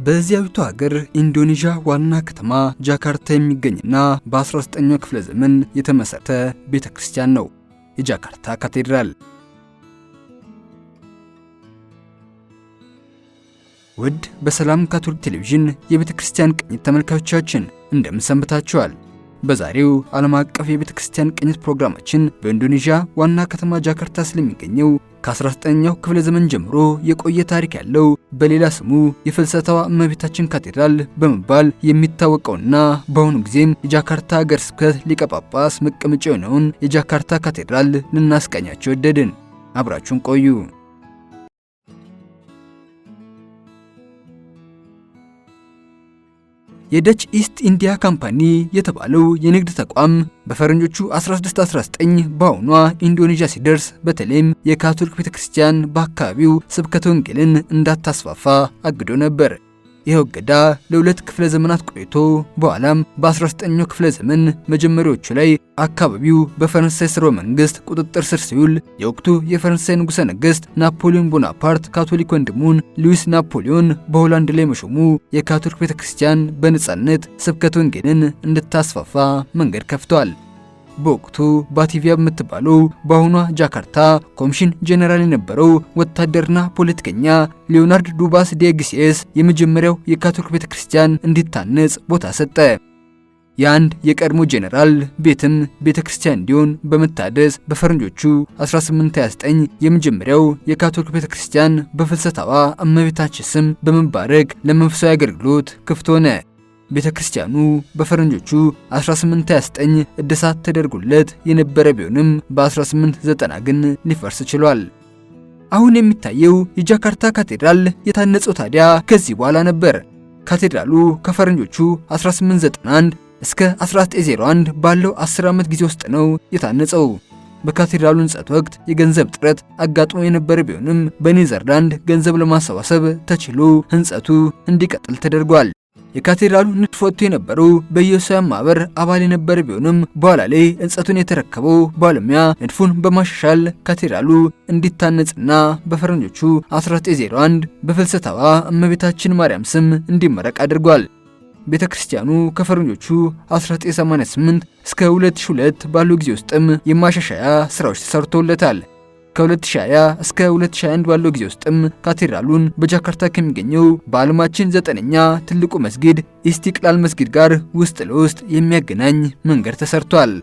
በዚያዊቱ ሀገር ኢንዶኔዥያ ዋና ከተማ ጃካርታ የሚገኝና በ19ኛው ክፍለ ዘመን የተመሰረተ ቤተክርስቲያን ነው፣ የጃካርታ ካቴድራል። ውድ በሰላም ካቶሊክ ቴሌቪዥን የቤተክርስቲያን ቅኝት ተመልካቾቻችን እንደምን ሰንብታችኋል? በዛሬው ዓለም አቀፍ የቤተክርስቲያን ቅኝት ፕሮግራማችን በኢንዶኔዥያ ዋና ከተማ ጃካርታ ስለሚገኘው ከ19ኛው ክፍለ ዘመን ጀምሮ የቆየ ታሪክ ያለው በሌላ ስሙ የፍልሰታዋ እመቤታችን ካቴድራል በመባል የሚታወቀውና በአሁኑ ጊዜም የጃካርታ ሀገረ ስብከት ሊቀ ጳጳስ መቀመጫ የሆነውን የጃካርታ ካቴድራል ልናስቃኛችሁ ወደድን። አብራችሁን ቆዩ። የደች ኢስት ኢንዲያ ካምፓኒ የተባለው የንግድ ተቋም በፈረንጆቹ 1619 በአሁኗ ኢንዶኔዥያ ሲደርስ በተለይም የካቶሊክ ቤተክርስቲያን በአካባቢው ስብከተ ወንጌልን እንዳታስፋፋ አግዶ ነበር። ይኸው እገዳ ለሁለት ክፍለ ዘመናት ቆይቶ በኋላም በ19ኛው ክፍለ ዘመን መጀመሪያዎቹ ላይ አካባቢው በፈረንሳይ ስርወ መንግስት ቁጥጥር ስር ሲውል የወቅቱ የፈረንሳይ ንጉሠ ነገሥት ናፖሊዮን ቦናፓርት ካቶሊክ ወንድሙን ሉዊስ ናፖሊዮን በሆላንድ ላይ መሾሙ የካቶሊክ ቤተክርስቲያን በነጻነት ስብከተ ወንጌልን እንድታስፋፋ መንገድ ከፍቷል። በወቅቱ ባቲቪያ በምትባለው በአሁኗ ጃካርታ ኮሚሽን ጄኔራል የነበረው ወታደርና ፖለቲከኛ ሊዮናርድ ዱባስ ዲኤግሲኤስ የመጀመሪያው የካቶሊክ ቤተክርስቲያን እንዲታነጽ ቦታ ሰጠ። የአንድ የቀድሞ ጄኔራል ቤትም ቤተክርስቲያን እንዲሆን በመታደስ በፈረንጆቹ 1829 የመጀመሪያው የካቶሊክ ቤተክርስቲያን በፍልሰታዋ እመቤታችን ስም በመባረክ ለመንፈሳዊ አገልግሎት ክፍት ሆነ። ቤተክርስቲያኑ በፈረንጆቹ 1829 እድሳት ተደርጎለት የነበረ ቢሆንም በ1890 ግን ሊፈርስ ችሏል። አሁን የሚታየው የጃካርታ ካቴድራል የታነጸው ታዲያ ከዚህ በኋላ ነበር። ካቴድራሉ ከፈረንጆቹ 1891 እስከ 1901 ባለው 10 ዓመት ጊዜ ውስጥ ነው የታነጸው። በካቴድራሉ ሕንጸት ወቅት የገንዘብ እጥረት አጋጥሞ የነበረ ቢሆንም በኔዘርላንድ ገንዘብ ለማሰባሰብ ተችሎ ሕንጸቱ እንዲቀጥል ተደርጓል። የካቴድራሉ ንድፍ ወጥቶ የነበረው በኢየሱሳውያን ማህበር አባል የነበረ ቢሆንም በኋላ ላይ ሕንጸቱን የተረከበው ባለሙያ ንድፉን በማሻሻል ካቴድራሉ እንዲታነጽና በፈረንጆቹ 1901 በፍልሰታዋ እመቤታችን ማርያም ስም እንዲመረቅ አድርጓል። ቤተክርስቲያኑ ከፈረንጆቹ 1988 እስከ 2002 ባለው ጊዜ ውስጥም የማሻሻያ ስራዎች ተሰርተውለታል። ከ2020 እስከ 2021 ባለው ጊዜ ውስጥም ካቴድራሉን በጃካርታ ከሚገኘው በዓለማችን 9ኛ ትልቁ መስጊድ ኢስቲቅላል መስጊድ ጋር ውስጥ ለውስጥ የሚያገናኝ መንገድ ተሰርቷል።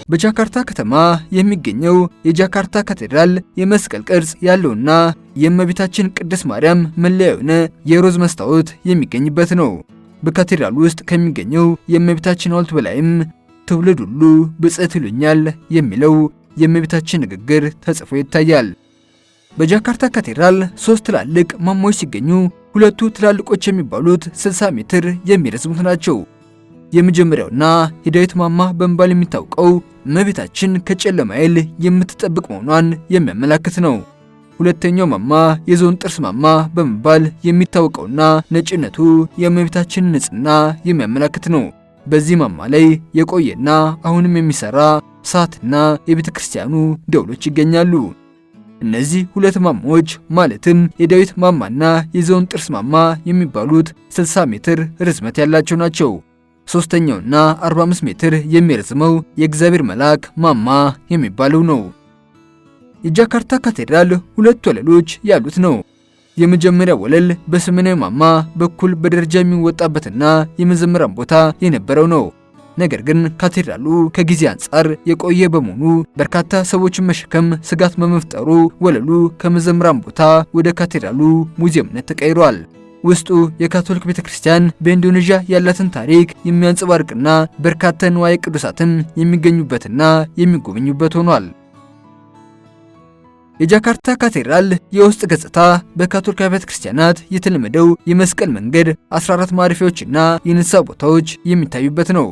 በጃካርታ ከተማ የሚገኘው የጃካርታ ካቴድራል የመስቀል ቅርጽ ያለውና የእመቤታችን ቅድስት ማርያም መለያ የሆነ የሮዝ መስታወት የሚገኝበት ነው። በካቴድራሉ ውስጥ ከሚገኘው የእመቤታችን ሐውልት በላይም ትውልድ ሁሉ ብፅዕት ይሉኛል የሚለው የእመቤታችን ንግግር ተጽፎ ይታያል። በጃካርታ ካቴድራል 3 ትላልቅ ማማዎች ሲገኙ ሁለቱ ትላልቆች የሚባሉት 60 ሜትር የሚረዝሙት ናቸው። የመጀመሪያውና የዳዊት ማማ በመባል የሚታወቀው እመቤታችን ከጨለማ ኃይል የምትጠብቅ መሆኗን የሚያመላክት ነው። ሁለተኛው ማማ የዞን ጥርስ ማማ በመባል የሚታወቀውና ነጭነቱ የእመቤታችን ንጽሕና የሚያመላክት ነው። በዚህ ማማ ላይ የቆየና አሁንም የሚሰራ ሰዓትና የቤተክርስቲያኑ ደውሎች ይገኛሉ። እነዚህ ሁለት ማማዎች ማለትም የዳዊት ማማና የዞን ጥርስ ማማ የሚባሉት 60 ሜትር ርዝመት ያላቸው ናቸው። ሶስተኛውና 45 ሜትር የሚረዝመው የእግዚአብሔር መልአክ ማማ የሚባለው ነው። የጃካርታ ካቴድራል ሁለት ወለሎች ያሉት ነው። የመጀመሪያው ወለል በሰሜናዊ ማማ በኩል በደረጃ የሚወጣበትና የመዘምራን ቦታ የነበረው ነው። ነገር ግን ካቴድራሉ ከጊዜ አንጻር የቆየ በመሆኑ በርካታ ሰዎችን መሸከም ስጋት በመፍጠሩ ወለሉ ከመዘምራን ቦታ ወደ ካቴድራሉ ሙዚየምነት ተቀይሯል። ውስጡ የካቶሊክ ቤተክርስቲያን በኢንዶኔዥያ ያላትን ታሪክ የሚያንጸባርቅና በርካታ ንዋየ ቅዱሳትም የሚገኙበትና የሚጎበኙበት ሆኗል። የጃካርታ ካቴድራል የውስጥ ገጽታ በካቶሊክ ቤተክርስቲያናት የተለመደው የመስቀል መንገድ 14 ማረፊያዎችና የንስሐ ቦታዎች የሚታዩበት ነው።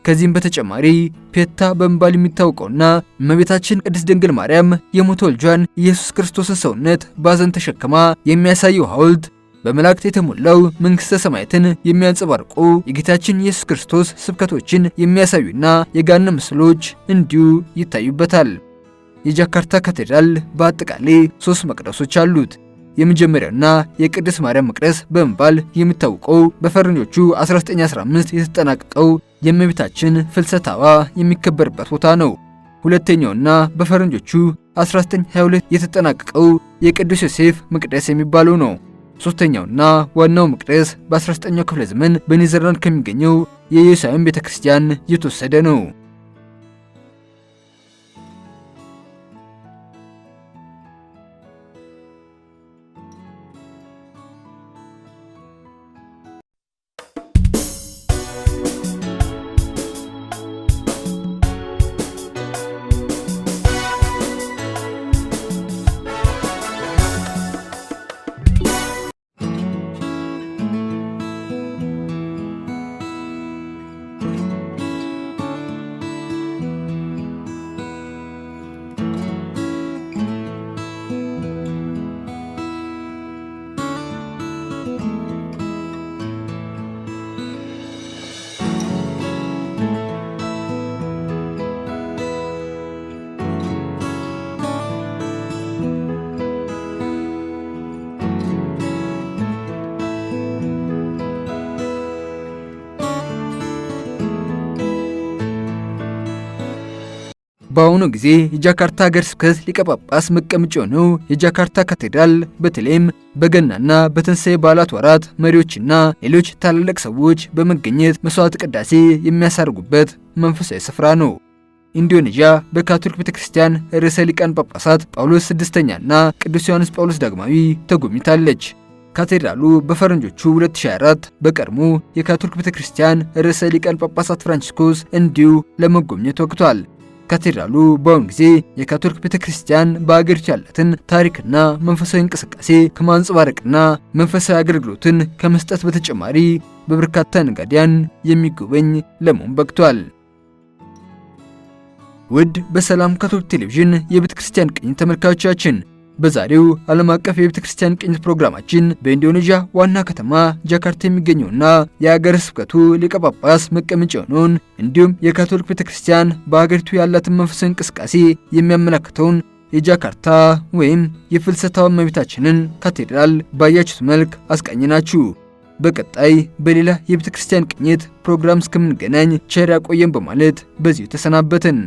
ከዚህም በተጨማሪ ፔታ በመባል የሚታወቀውና እመቤታችን ቅድስት ድንግል ማርያም የሞተ ልጇን ኢየሱስ ክርስቶስን ሰውነት ባዘን ተሸክማ የሚያሳየው ሐውልት፣ በመላእክት የተሞላው መንግሥተ ሰማያትን የሚያንጸባርቁ የጌታችን ኢየሱስ ክርስቶስ ስብከቶችን የሚያሳዩና የገሃነም ምስሎች እንዲሁ ይታዩበታል። የጃካርታ ካቴድራል በአጠቃላይ 3 መቅደሶች አሉት። የመጀመሪያውና የቅድስት ማርያም መቅደስ በመባል የሚታወቀው በፈረንጆቹ 1915 የተጠናቀቀው የእመቤታችን ፍልሰታዋ የሚከበርበት ቦታ ነው። ሁለተኛውና በፈረንጆቹ 1922 የተጠናቀቀው የቅዱስ ዮሴፍ መቅደስ የሚባለው ነው። ሶስተኛውና ዋናው መቅደስ በ19ኛው ክፍለ ዘመን በኔዘርላንድ ከሚገኘው የኢየሩሳሌም ቤተክርስቲያን የተወሰደ ነው። በአሁኑ ጊዜ የጃካርታ ሀገረ ስብከት ሊቀ ጳጳስ መቀመጫ የሆነው የጃካርታ ካቴድራል በተለይም በገናና በትንሣኤ በዓላት ወራት መሪዎችና ሌሎች ታላላቅ ሰዎች በመገኘት መስዋዕት ቅዳሴ የሚያሳርጉበት መንፈሳዊ ስፍራ ነው። ኢንዶኔዥያ በካቶሊክ ቤተክርስቲያን ርዕሰ ሊቃነ ጳጳሳት ጳውሎስ ስድስተኛና ቅዱስ ዮሐንስ ጳውሎስ ዳግማዊ ተጎብኝታለች። ካቴድራሉ በፈረንጆቹ 2024 በቀድሞ የካቶሊክ ቤተክርስቲያን ርዕሰ ሊቃነ ጳጳሳት ፍራንቺስኮስ እንዲሁ ለመጎብኘት ወቅቷል። ካቴድራሉ በአሁኑ ጊዜ የካቶሊክ ቤተክርስቲያን በአገሪቱ ያላትን ታሪክና መንፈሳዊ እንቅስቃሴ ከማንጸባረቅና መንፈሳዊ አገልግሎትን ከመስጠት በተጨማሪ በበርካታ ነጋዴያን የሚጎበኝ ለመሆን በቅቷል። ውድ በሰላም ካቶሊክ ቴሌቪዥን የቤተክርስቲያን ቅኝት ተመልካቾቻችን በዛሬው ዓለም አቀፍ የቤተክርስቲያን ቅኝት ፕሮግራማችን በኢንዶኔዥያ ዋና ከተማ ጃካርታ የሚገኘውና የሀገረ ስብከቱ ሊቀ ጳጳስ መቀመጫ የሆነውን እንዲሁም የካቶሊክ ቤተክርስቲያን በሀገሪቱ ያላትን መንፈሳዊ እንቅስቃሴ የሚያመለክተውን የጃካርታ ወይም የፍልሰታዋ እመቤታችንን ካቴድራል ባያችሁት መልክ አስቃኝናችሁ። በቀጣይ በሌላ የቤተክርስቲያን ቅኝት ፕሮግራም እስከምንገናኝ ቸር ያቆየን በማለት በዚሁ ተሰናበትን።